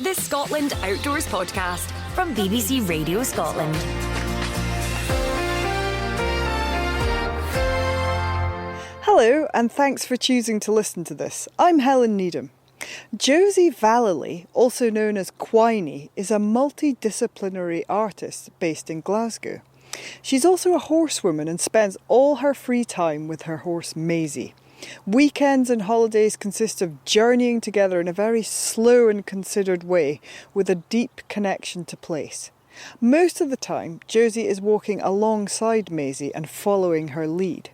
the Scotland Outdoors Podcast from BBC Radio Scotland. Hello, and thanks for choosing to listen to this. I'm Helen Needham. Josie Vallely, also known as Quiney, is a multidisciplinary artist based in Glasgow. She's also a horsewoman and spends all her free time with her horse Maisie. Weekends and holidays consist of journeying together in a very slow and considered way with a deep connection to place. Most of the time, Josie is walking alongside Maisie and following her lead.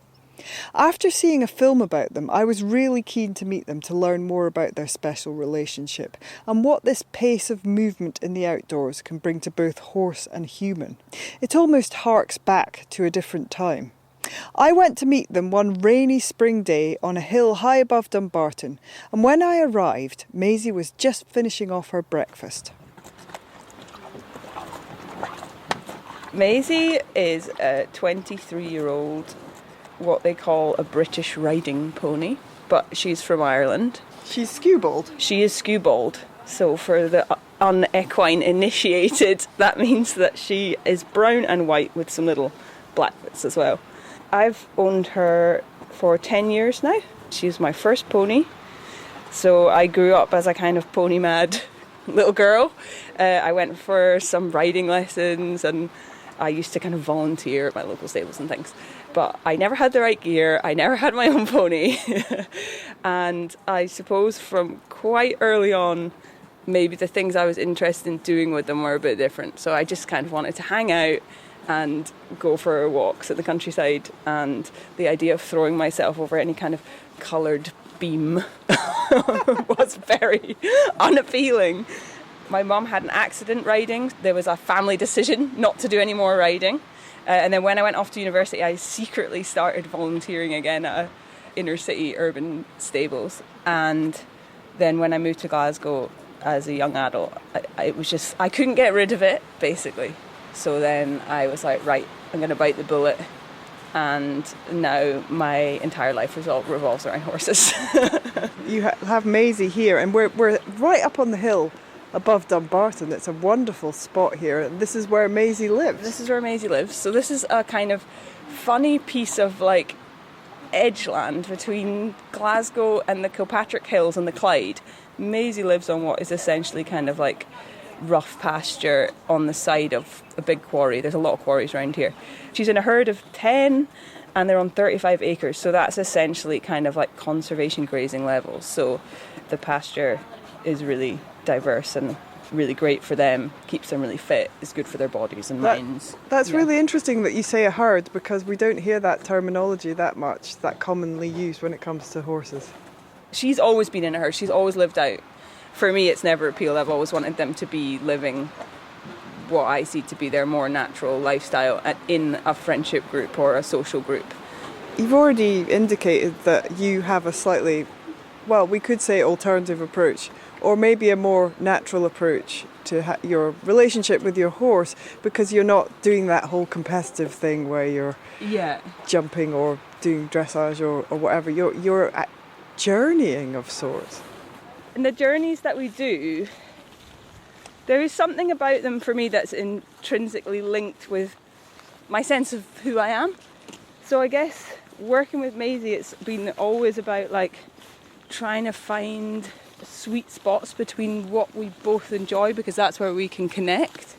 After seeing a film about them, I was really keen to meet them to learn more about their special relationship and what this pace of movement in the outdoors can bring to both horse and human. It almost harks back to a different time. I went to meet them one rainy spring day on a hill high above Dumbarton, and when I arrived, Maisie was just finishing off her breakfast. Maisie is a 23-year-old, what they call a British riding pony, but she's from Ireland. She's skewbald. She is skewbald, so for the unequine initiated, that means that she is brown and white with some little black bits as well. I've owned her for 10 years now. She's my first pony, so I grew up as a kind of pony mad little girl. I went for some riding lessons and I used to kind of volunteer at my local stables and things. But I never had the right gear, I never had my own pony. And I suppose from quite early on, maybe the things I was interested in doing with them were a bit different. So I just kind of wanted to hang out and go for walks at the countryside. And the idea of throwing myself over any kind of coloured beam was very unappealing. My mum had an accident riding. There was a family decision not to do any more riding. And then when I went off to university, I secretly started volunteering again at inner city urban stables. And then when I moved to Glasgow as a young adult, I couldn't get rid of it, basically. So then I was like, right, I'm going to bite the bullet. And now my entire life revolves around horses. You have Maisie here, and we're right up on the hill above Dumbarton. It's a wonderful spot here, and this is where Maisie lives. This is where Maisie lives. So this is a kind of funny piece of like edgeland between Glasgow and the Kilpatrick Hills and the Clyde. Maisie lives on what is essentially kind of like rough pasture on the side of a big quarry. There's a lot of quarries around here. She's in a herd of 10 and they're on 35 acres, so that's essentially kind of like conservation grazing levels. So the pasture is really diverse and really great for them, keeps them really fit, is good for their bodies and minds. That's really interesting that you say a herd, because we don't hear that terminology that much, that commonly used when it comes to horses. She's always been in a herd, she's always lived out. For me, it's never appealed. I've always wanted them to be living what I see to be their more natural lifestyle in a friendship group or a social group. You've already indicated that you have a slightly, well, we could say alternative approach, or maybe a more natural approach to your relationship with your horse, because you're not doing that whole competitive thing where you're jumping or doing dressage or whatever. You're journeying of sorts. And the journeys that we do, there is something about them for me that's intrinsically linked with my sense of who I am. So I guess working with Maisie, it's been always about like trying to find sweet spots between what we both enjoy, because that's where we can connect.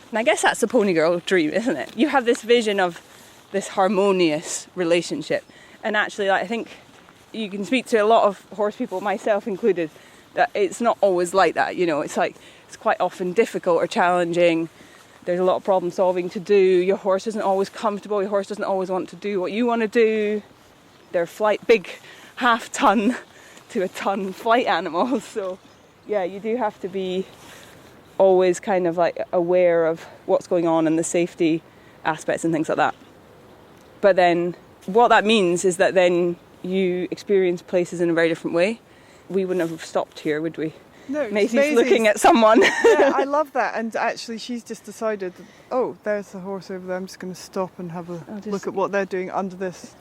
And I guess that's the pony girl dream, isn't it? You have this vision of this harmonious relationship. And actually, like, I think you can speak to a lot of horse people, myself included, that it's not always like that, you know. It's like, it's quite often difficult or challenging. There's a lot of problem solving to do. Your horse isn't always comfortable. Your horse doesn't always want to do what you want to do. They're big half-ton to a ton flight animals. So, yeah, you do have to be always kind of like aware of what's going on and the safety aspects and things like that. But then what that means is that then you experience places in a very different way. We wouldn't have stopped here, would we? No, Maisie's looking at someone. Yeah, I love that. And actually, she's just decided, oh, there's the horse over there. I'm just going to stop and have a look at what they're doing under this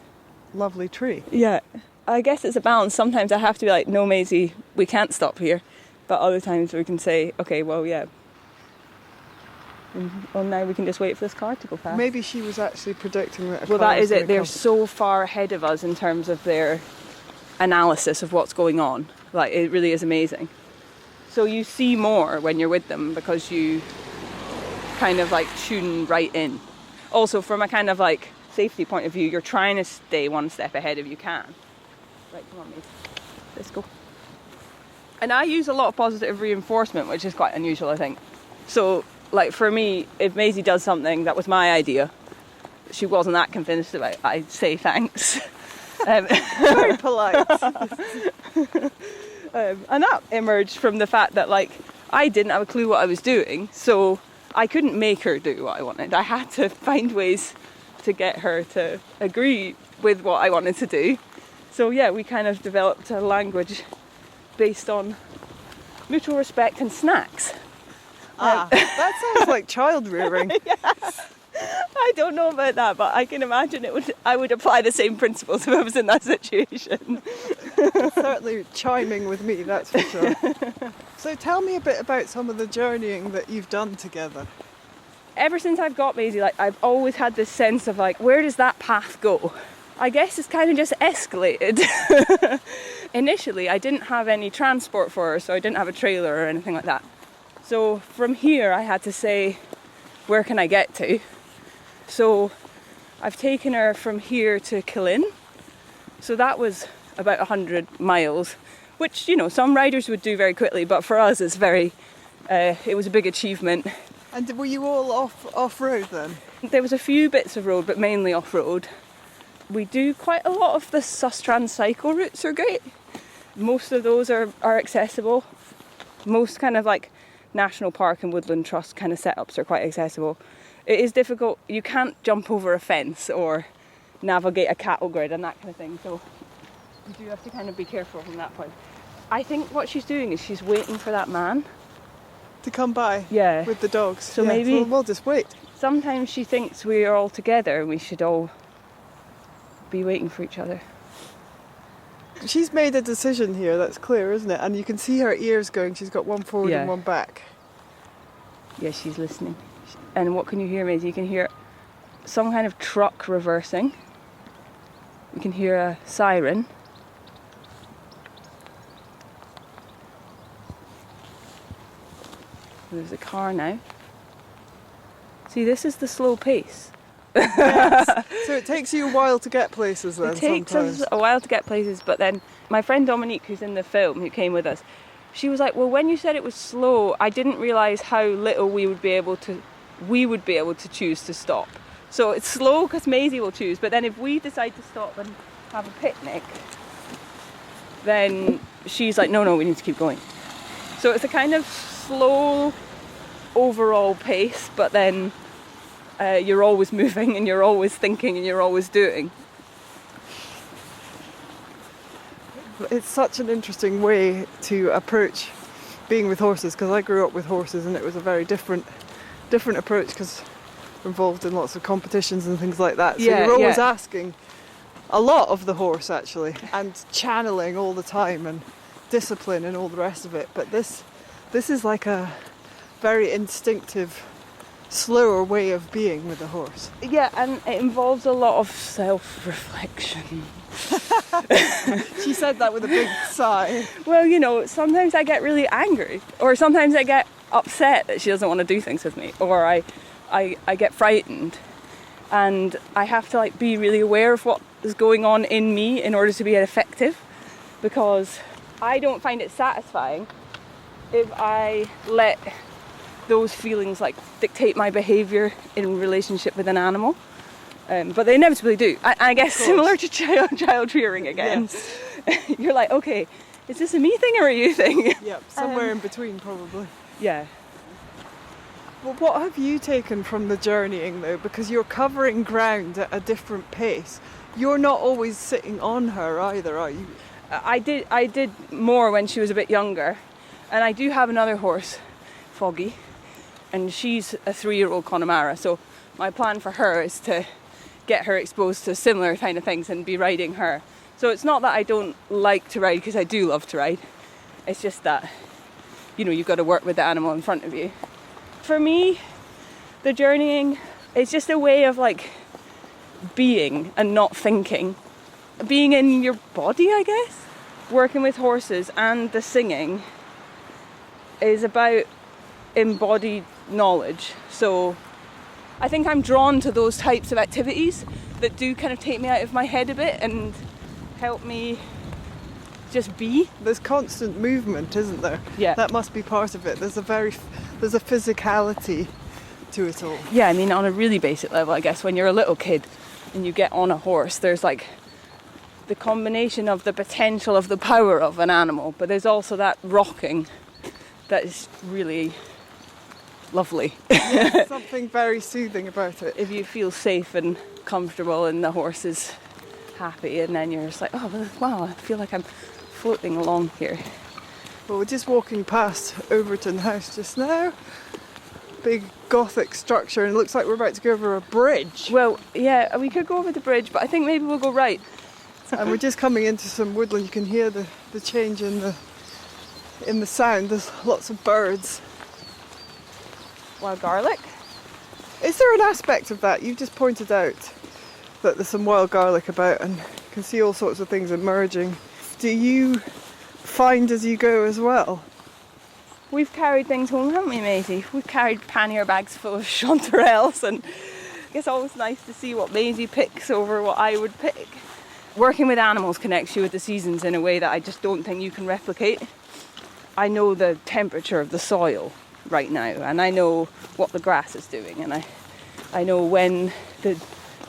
lovely tree. Yeah. I guess it's a balance. Sometimes I have to be like, no, Maisie, we can't stop here. But other times we can say, okay, well, yeah. Well, now we can just wait for this car to go past. Maybe she was actually predicting that. Well, that is it. They're so far ahead of us in terms of their analysis of what's going on. Like, it really is amazing. So you see more when you're with them because you kind of like tune right in. Also, from a kind of like safety point of view, you're trying to stay one step ahead if you can. Right, come on, Maisie. Let's go. And I use a lot of positive reinforcement, which is quite unusual, I think. So, like, for me, if Maisie does something that was my idea, she wasn't that convinced about it, I'd say thanks. Very polite. And that emerged from the fact that, like, I didn't have a clue what I was doing, so I couldn't make her do what I wanted. I had to find ways to get her to agree with what I wanted to do. So yeah, we kind of developed a language based on mutual respect and snacks. That sounds like child rearing. Yeah. I don't know about that, but I can imagine I would apply the same principles if I was in that situation. Certainly chiming with me, that's for sure. So tell me a bit about some of the journeying that you've done together. Ever since I've got Maisie, like, I've always had this sense of like, where does that path go? I guess it's kind of just escalated. Initially, I didn't have any transport for her, so I didn't have a trailer or anything like that. So from here, I had to say, where can I get to? So I've taken her from here to Killin. So that was about 100 miles, which, you know, some riders would do very quickly, but for us it's it was a big achievement. And were you all off-road then? There was a few bits of road, but mainly off-road. We do quite a lot of the Sustrans cycle routes are great. Most of those are accessible. Most kind of like National Park and Woodland Trust kind of setups are quite accessible. It is difficult. You can't jump over a fence or navigate a cattle grid and that kind of thing. So you do have to kind of be careful from that point. I think what she's doing is she's waiting for that man to come by. Yeah. With the dogs. So maybe we'll just wait. Sometimes she thinks we are all together and we should all be waiting for each other. She's made a decision here, that's clear, isn't it? And you can see her ears going. She's got one forward and one back. Yeah, she's listening. And what can you hear, Maisie? You can hear some kind of truck reversing. You can hear a siren. There's a car now. See, this is the slow pace. Yes. So it takes you a while to get places then. It takes us a while to get places, but then my friend Dominique, who's in the film, who came with us, she was like, well, when you said it was slow, I didn't realise how little we would be able to choose to stop. So it's slow because Maisie will choose, but then if we decide to stop and have a picnic, then she's like, no, we need to keep going. So it's a kind of slow overall pace, but then you're always moving and you're always thinking and you're always doing. It's such an interesting way to approach being with horses, because I grew up with horses and it was a very different approach because we're involved in lots of competitions and things like that. So you're always asking a lot of the horse actually, and channeling all the time and discipline and all the rest of it. But this is like a very instinctive, slower way of being with a horse. Yeah, and it involves a lot of self-reflection. She said that with a big sigh. Well, you know, sometimes I get really angry, or sometimes I get upset that she doesn't want to do things with me, or I get frightened, and I have to like be really aware of what is going on in me in order to be effective, because I don't find it satisfying if I let those feelings like dictate my behaviour in relationship with an animal. But they inevitably do. I guess similar to child rearing again. Yes. You're like, okay, is this a me thing or a you thing? Yep, somewhere in between probably. Yeah. Well, what have you taken from the journeying though? Because you're covering ground at a different pace. You're not always sitting on her either, are you? I did more when she was a bit younger. And I do have another horse, Foggy, and she's a 3-year-old Connemara. So my plan for her is to get her exposed to similar kind of things and be riding her. So it's not that I don't like to ride, because I do love to ride. It's just that you've got to work with the animal in front of you. For me, the journeying is just a way of like being and not thinking. Being in your body, I guess. Working with horses and the singing is about embodied knowledge. So I think I'm drawn to those types of activities that do kind of take me out of my head a bit and help me just be. There's constant movement, isn't there? Yeah. That must be part of it. There's a physicality to it all. Yeah, I mean, on a really basic level, I guess, when you're a little kid and you get on a horse, there's like the combination of the potential of the power of an animal, but there's also that rocking that is really lovely. Yeah, something very soothing about it. If you feel safe and comfortable and the horse is happy, and then you're just like, oh, wow, I feel like I'm floating along here. Well, we're just walking past Overton House just now. Big Gothic structure, and it looks like we're about to go over a bridge. Well, yeah, we could go over the bridge, but I think maybe we'll go right. And we're just coming into some woodland. You can hear the change in the sound. There's lots of birds. Wild garlic. Is there an aspect of that? You've just pointed out that there's some wild garlic about, and you can see all sorts of things emerging. Do you find as you go as well? We've carried things home, haven't we, Maisie? We've carried pannier bags full of chanterelles, and it's always nice to see what Maisie picks over what I would pick. Working with animals connects you with the seasons in a way that I just don't think you can replicate. I know the temperature of the soil right now, and I know what the grass is doing, and I know when the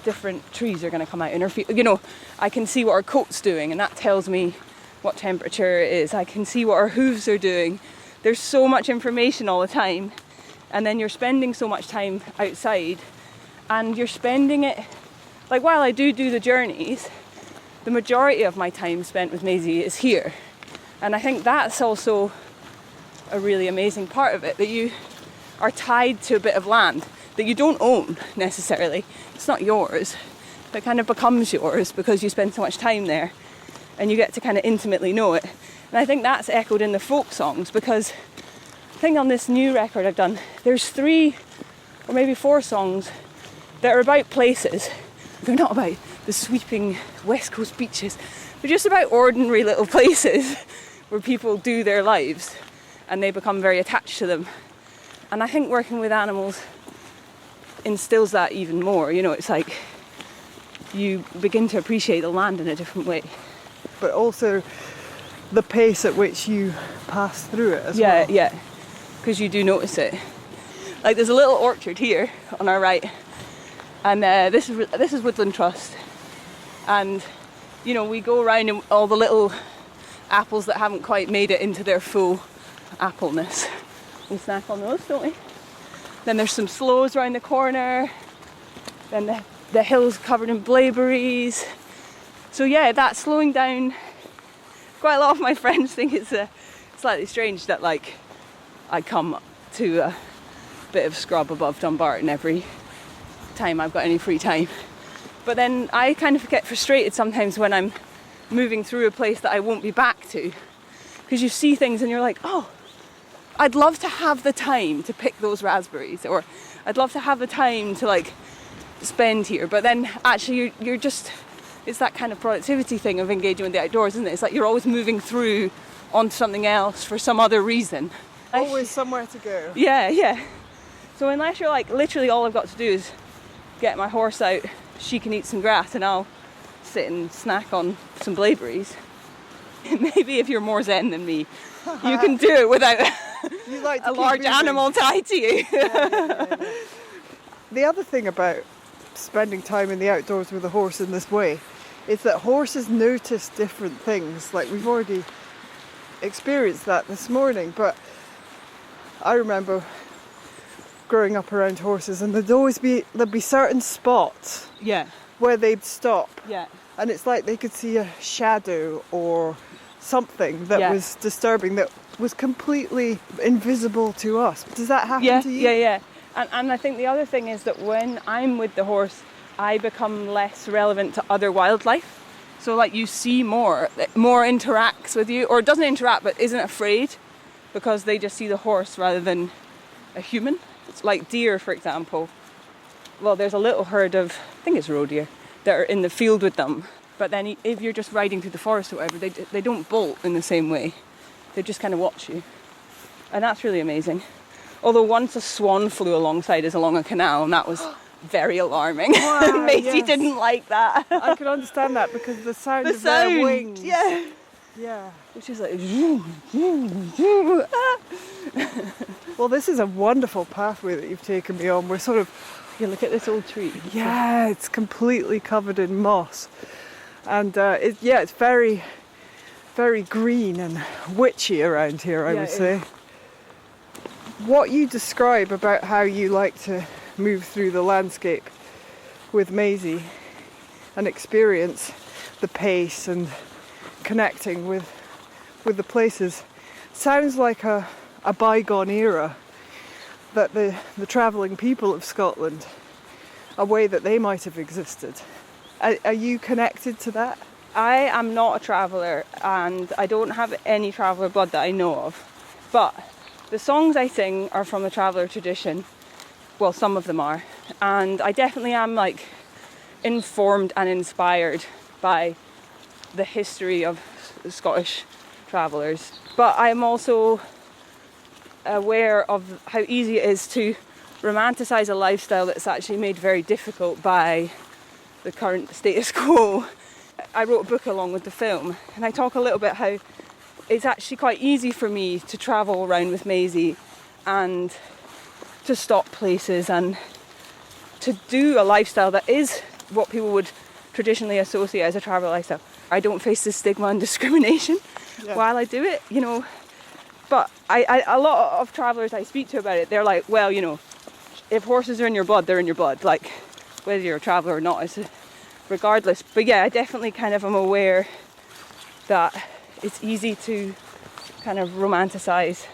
different trees are going to come out in her field. I can see what her coat's doing, and that tells me what temperature it is. I can see what her hooves are doing. There's so much information all the time, and then you're spending so much time outside, and you're spending it, like, while I do the journeys, the majority of my time spent with Maisie is here. And I think that's also a really amazing part of it, that you are tied to a bit of land that you don't own necessarily. It's not yours, but it kind of becomes yours because you spend so much time there and you get to kind of intimately know it. And I think that's echoed in the folk songs, because I think on this new record I've done, there's 3 or maybe 4 songs that are about places. They're not about the sweeping West Coast beaches. They're just about ordinary little places where people do their lives and they become very attached to them. And I think working with animals instills that even more. It's like you begin to appreciate the land in a different way. But also the pace at which you pass through it as well. Yeah, because you do notice it. Like, there's a little orchard here on our right, and this is Woodland Trust, and we go around and all the little apples that haven't quite made it into their full appleness. We snack on those, don't we? Then there's some sloes around the corner, then the hills covered in blaeberries. So yeah, that slowing down. Quite a lot of my friends think it's slightly strange that, like, I come to a bit of scrub above Dumbarton every time I've got any free time. But then I kind of get frustrated sometimes when I'm moving through a place that I won't be back to, because you see things and you're like, oh, I'd love to have the time to pick those raspberries, or I'd love to have the time to, like, spend here. But then actually you're just, it's that kind of productivity thing of engaging with the outdoors, isn't it? It's like you're always moving through onto something else for some other reason. Always somewhere to go. Yeah. So unless you're like, literally all I've got to do is get my horse out, she can eat some grass and I'll sit and snack on some blaeberries. Maybe if you're more zen than me, you can do it without You like to a large moving. animal tied to you. Yeah. The other thing about spending time in the outdoors with a horse in this way is that horses notice different things. Like, we've already experienced that this morning, but I remember growing up around horses, and there'd be certain spots where they'd stop, and it's like they could see a shadow or something that was disturbing, that was completely invisible to us. Does that happen to you? Yeah. And I think the other thing is that when I'm with the horse, I become less relevant to other wildlife. So, like, you see more interacts with you, or doesn't interact but isn't afraid. because they just see the horse rather than a human. It's like deer, for example. Well, there's a little herd of, I think it's roe deer, that are in the field with them. But then if you're just riding through the forest or whatever, they don't bolt in the same way. They just kind of watch you. And that's really amazing. Although once a swan flew alongside us along a canal, and that was very alarming. Wow, Maisie yes. didn't like that. I can understand that because the sound The of their sound, wings. yeah. Yeah. Which is like... Well, this is a wonderful pathway that you've taken me on. We're sort of... Yeah, look at this old tree. Yeah, it's completely covered in moss. And it's very, very green and witchy around here, I would say. What you describe about how you like to move through the landscape with Maisie and experience the pace and connecting with the places sounds like a bygone era, that the travelling people of Scotland, a way that they might have existed. Are you connected to that? I am not a traveller, and I don't have any traveller blood that I know of. But the songs I sing are from the traveller tradition. Well, some of them are. And I definitely am like informed and inspired by the history of Scottish travellers. But I'm also aware of how easy it is to romanticise a lifestyle that's actually made very difficult by the current status quo. I wrote a book along with the film, and I talk a little bit how it's actually quite easy for me to travel around with Maisie and to stop places and to do a lifestyle that is what people would traditionally associate as a travel lifestyle. I don't face the stigma and discrimination while I do it, you know. But a lot of travellers I speak to about it, they're like, well, you know, if horses are in your blood, they're in your blood. Like, whether you're a traveller or not, it's regardless. But yeah, I definitely kind of am aware that it's easy to kind of romanticise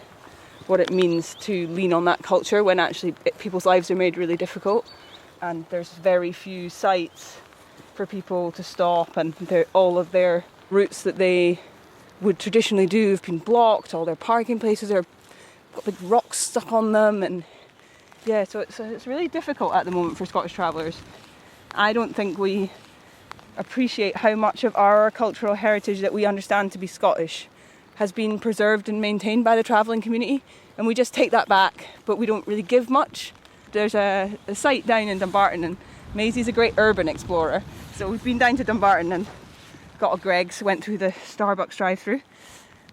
what it means to lean on that culture when actually people's lives are made really difficult. And there's very few sites for people to stop, and all of their routes that they would traditionally do have been blocked. All their parking places are got big rocks stuck on them, and yeah, so it's really difficult at the moment for Scottish travellers. I don't think we appreciate how much of our cultural heritage that we understand to be Scottish has been preserved and maintained by the travelling community, and we just take that back, but we don't really give much. There's a site down in Dumbarton, and Maisie's a great urban explorer, so we've been down to Dumbarton and got a Greggs, went through the Starbucks drive-through,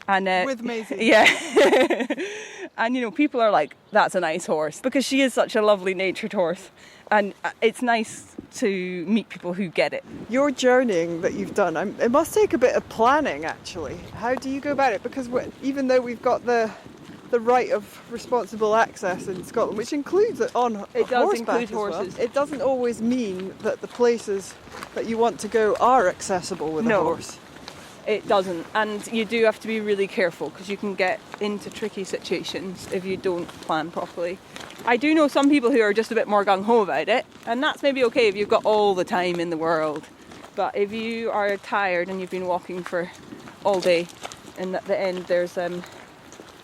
and with Maisie. Yeah. And you know, people are like, that's a nice horse, because she is such a lovely natured horse, and it's nice to meet people who get it. Your journeying that you've done, it must take a bit of planning, actually. How do you go about it? Because even though we've got the right of responsible access in Scotland, which includes on it does horseback include horses. Well, it doesn't always mean that the places that you want to go are accessible with a horse. It doesn't, and you do have to be really careful because you can get into tricky situations if you don't plan properly. I do know some people who are just a bit more gung-ho about it, and that's maybe okay if you've got all the time in the world. But if you are tired and you've been walking for all day, and at the end there's a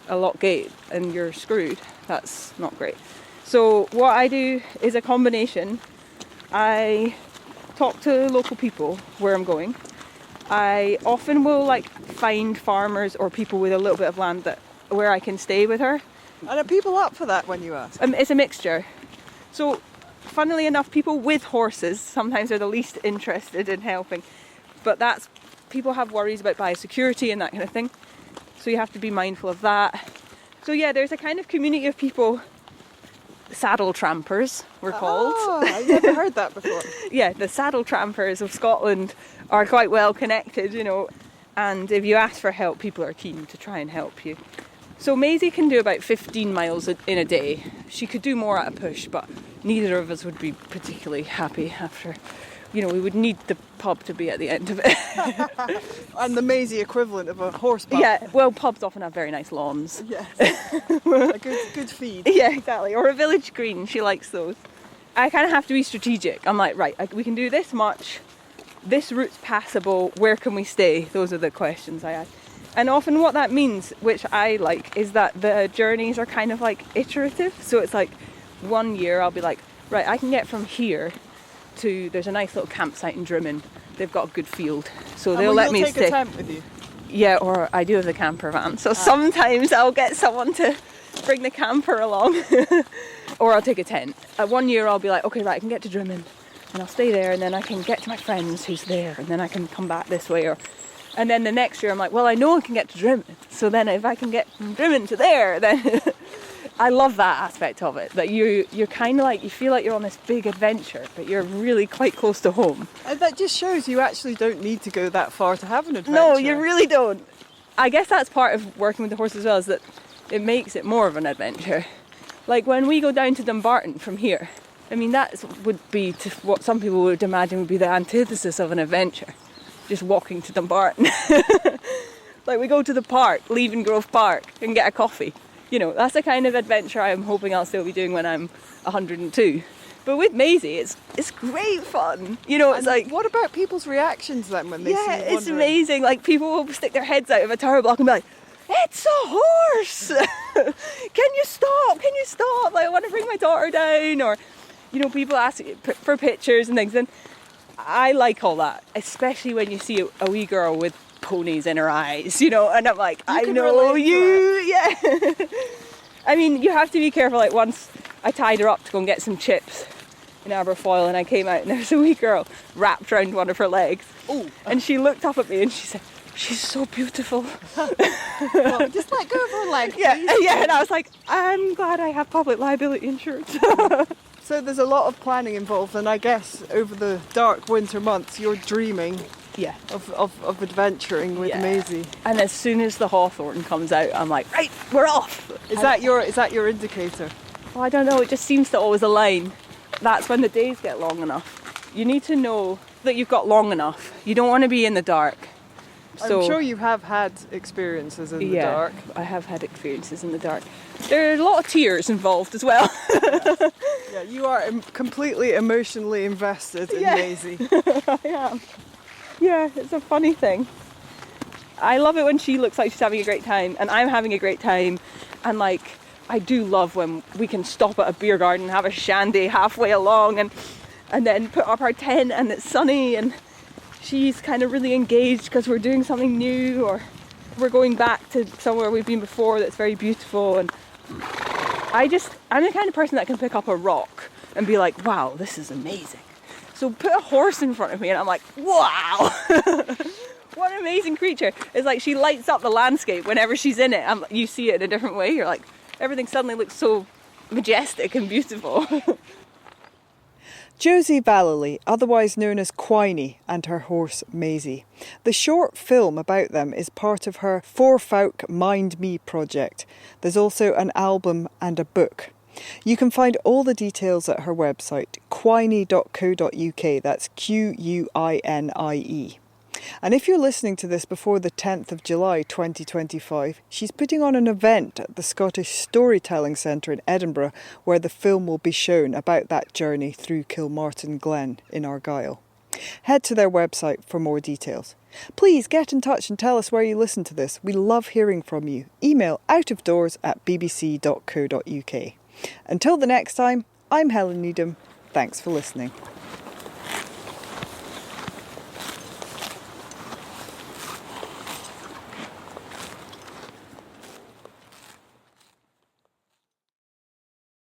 lock gate and you're screwed, that's not great. So what I do is a combination. I talk to local people where I'm going. I often will find farmers or people with a little bit of land where I can stay with her. And are people up for that when you ask? It's a mixture. So funnily enough, people with horses sometimes are the least interested in helping. But people have worries about biosecurity and that kind of thing. So you have to be mindful of that. So yeah, there's a kind of community of people, saddle trampers we're called. Oh, I've never heard that before. Yeah, the saddle trampers of Scotland are quite well connected, you know, and if you ask for help, people are keen to try and help you. So Maisie can do about 15 miles in a day. She could do more at a push, but neither of us would be particularly happy after, you know, we would need the pub to be at the end of it. And the Maisie equivalent of a horse pub. Yeah, well, pubs often have very nice lawns. Yes. A good feed. Yeah, exactly. Or a village green, she likes those. I kind of have to be strategic. I'm like, right, we can do this much. This route's passable. Where can we stay? Those are the questions I ask. And often what that means, which I like, is that the journeys are kind of like iterative. So it's like 1 year I'll be like, right, I can get from here to, there's a nice little campsite in Drimmen. They've got a good field. So they'll let me take stay. a tent with you? Yeah, or I do have the camper van. So sometimes I'll get someone to bring the camper along. Or I'll take a tent. 1 year I'll be like, okay, right, I can get to Drimmen. And I'll stay there, and then I can get to my friends who's there, and then I can come back this way. And then the next year I'm like, well, I know I can get to Drimmen. So then if I can get from Drimmen to there, then I love that aspect of it. That you're kind of like, you feel like you're on this big adventure, but you're really quite close to home. And that just shows you actually don't need to go that far to have an adventure. No, you really don't. I guess that's part of working with the horse as well, is that it makes it more of an adventure. Like when we go down to Dumbarton from here, I mean, that would be to what some people would imagine would be the antithesis of an adventure. Just walking to Dumbarton. Like we go to the park, Leaven Grove Park, and get a coffee. You know, that's the kind of adventure I'm hoping I'll still be doing when I'm 102. But with Maisie, it's great fun. You know, it's like... What about people's reactions then when they see you wandering? It's amazing. Like people will stick their heads out of a tower block and be like, it's a horse! Can you stop? Can you stop? Like I want to bring my daughter down. Or, you know, people ask for pictures and things. And I like all that, especially when you see a wee girl with ponies in her eyes, you know, and I'm like, I know you, yeah. I mean, you have to be careful. Like once I tied her up to go and get some chips in Aberfoyle, and I came out and there was a wee girl wrapped around one of her legs. Oh. And she looked up at me and she said, she's so beautiful. Well, just let go of her leg, please. Yeah, and I was like, I'm glad I have public liability insurance. So there's a lot of planning involved, and I guess over the dark winter months you're dreaming of adventuring with Maisie. And as soon as the hawthorn comes out, I'm like, right, we're off. Is that your indicator? Well, I don't know, it just seems to always align. That's when the days get long enough. You need to know that you've got long enough. You don't want to be in the dark. So, I'm sure you have had experiences in the dark. I have had experiences in the dark. There are a lot of tears involved as well. Yeah, you are completely emotionally invested in Maisie. I am. Yeah, it's a funny thing. I love it when she looks like she's having a great time, and I'm having a great time. And like, I do love when we can stop at a beer garden, have a shandy halfway along, and then put up our tent and it's sunny and she's kind of really engaged because we're doing something new, or we're going back to somewhere we've been before that's very beautiful. And I'm the kind of person that can pick up a rock and be like, wow, this is amazing. So put a horse in front of me and I'm like, wow, what an amazing creature. It's like she lights up the landscape whenever she's in it. You see it in a different way. You're like, everything suddenly looks so majestic and beautiful. Josie Vallely, otherwise known as Quiney, and her horse Maisie. The short film about them is part of her For Folk Mind Me project. There's also an album and a book. You can find all the details at her website, quiney.co.uk, that's Quine. And if you're listening to this before the 10th of July 2025, she's putting on an event at the Scottish Storytelling Centre in Edinburgh where the film will be shown about that journey through Kilmartin Glen in Argyll. Head to their website for more details. Please get in touch and tell us where you listen to this. We love hearing from you. Email outofdoors@bbc.co.uk. Until the next time, I'm Helen Needham. Thanks for listening.